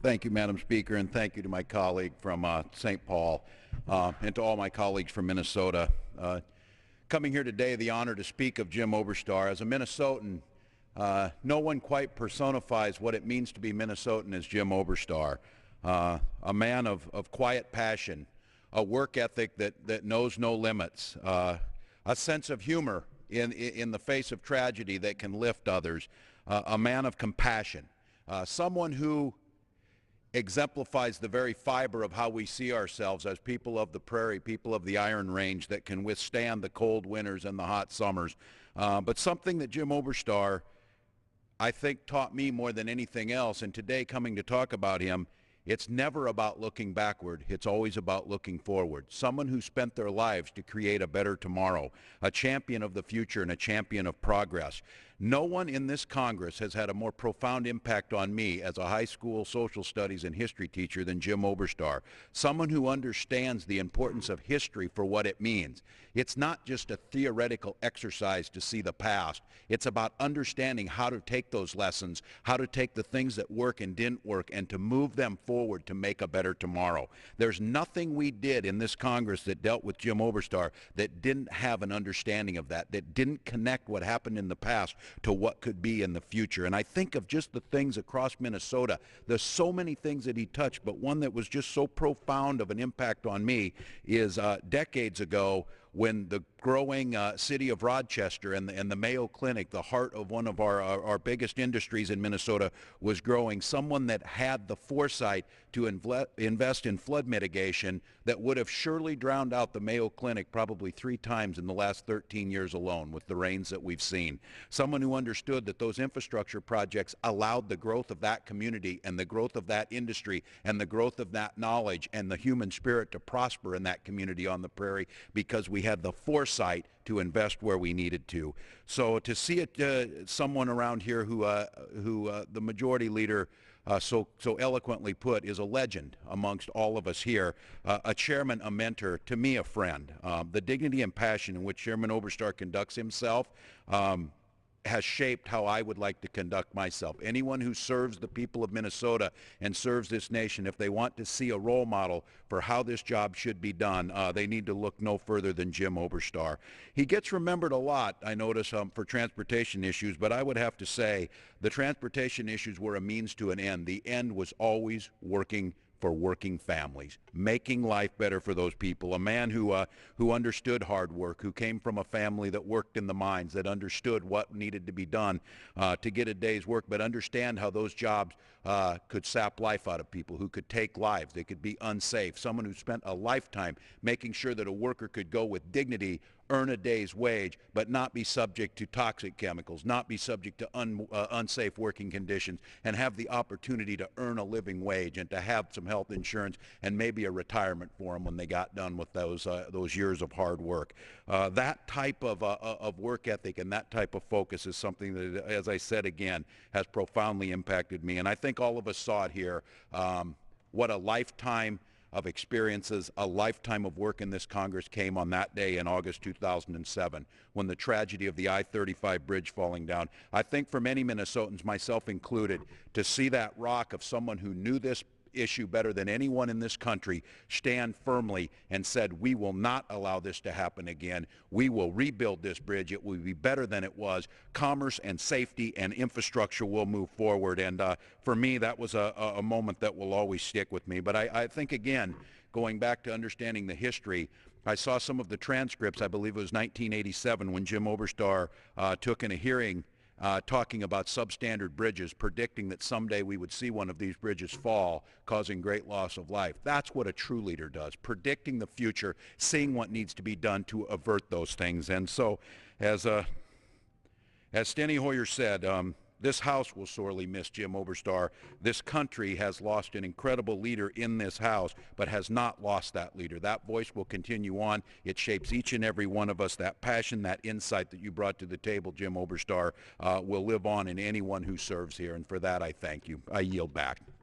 Thank you, Madam Speaker, and thank you to my colleague from St. Paul and to all my colleagues from Minnesota. Coming here today, the honor to speak of Jim Oberstar. As a Minnesotan, no one quite personifies what it means to be Minnesotan as Jim Oberstar, a man of quiet passion, a work ethic that knows no limits, a sense of humor in the face of tragedy that can lift others, a man of compassion, someone who exemplifies the very fiber of how we see ourselves as people of the prairie, people of the Iron Range that can withstand the cold winters and the hot summers. But something that Jim Oberstar, I think, taught me more than anything else, and today coming to talk about him, it's never about looking backward. It's always about looking forward. Someone who spent their lives to create a better tomorrow, a champion of the future and a champion of progress. No one in this Congress has had a more profound impact on me as a high school social studies and history teacher than Jim Oberstar. Someone who understands the importance of history for what it means. It's not just a theoretical exercise to see the past. It's about understanding how to take those lessons, how to take the things that work and didn't work, and to move them forward to make a better tomorrow. There's nothing we did in this Congress that dealt with Jim Oberstar that didn't have an understanding of that didn't connect what happened in the past to what could be in the future. And I think of just the things across Minnesota. There's so many things that he touched, but one that was just so profound of an impact on me is decades ago when the growing city of Rochester and the Mayo Clinic, the heart of one of our biggest industries in Minnesota, was growing. Someone that had the foresight to invest in flood mitigation that would have surely drowned out the Mayo Clinic probably 3 times in the last 13 years alone with the rains that we've seen. Someone who understood that those infrastructure projects allowed the growth of that community and the growth of that industry and the growth of that knowledge and the human spirit to prosper in that community on the prairie because we had the foresight to invest where we needed to. So to see it, someone around here who the majority leader so eloquently put is a legend amongst all of us here, a chairman, a mentor, to me a friend. The dignity and passion in which Chairman Oberstar conducts himself has shaped how I would like to conduct myself. Anyone who serves the people of Minnesota and serves this nation, if they want to see a role model for how this job should be done, they need to look no further than Jim Oberstar. He gets remembered a lot, I notice, for transportation issues, but I would have to say the transportation issues were a means to an end. The end was always working for working families, making life better for those people. A man who understood hard work, who came from a family that worked in the mines, that understood what needed to be done to get a day's work, but understand how those jobs could sap life out of people, who could take lives, they could be unsafe. Someone who spent a lifetime making sure that a worker could go with dignity, earn a day's wage, but not be subject to toxic chemicals, not be subject to unsafe working conditions, and have the opportunity to earn a living wage and to have some health insurance and maybe a retirement for them when they got done with those years of hard work. That type of work ethic and that type of focus is something that, as I said again, has profoundly impacted me. And I think all of us saw it here, what a lifetime of experiences, a lifetime of work in this Congress came on that day in August 2007 when the tragedy of the I-35 bridge falling down. I think for many Minnesotans, myself included, to see that rock of someone who knew this issue better than anyone in this country stand firmly and said, we will not allow this to happen again. We will rebuild this bridge. It will be better than it was. Commerce and safety and infrastructure will move forward. And for me, that was a moment that will always stick with me. But I think, again, going back to understanding the history, I saw some of the transcripts, I believe it was 1987, when Jim Oberstar took in a hearing talking about substandard bridges, predicting that someday we would see one of these bridges fall, causing great loss of life. That's what a true leader does, predicting the future, seeing what needs to be done to avert those things. And so, as Steny Hoyer said, this House will sorely miss Jim Oberstar. This country has lost an incredible leader in this House, but has not lost that leader. That voice will continue on. It shapes each and every one of us. That passion, that insight that you brought to the table, Jim Oberstar, will live on in anyone who serves here. And for that, I thank you. I yield back.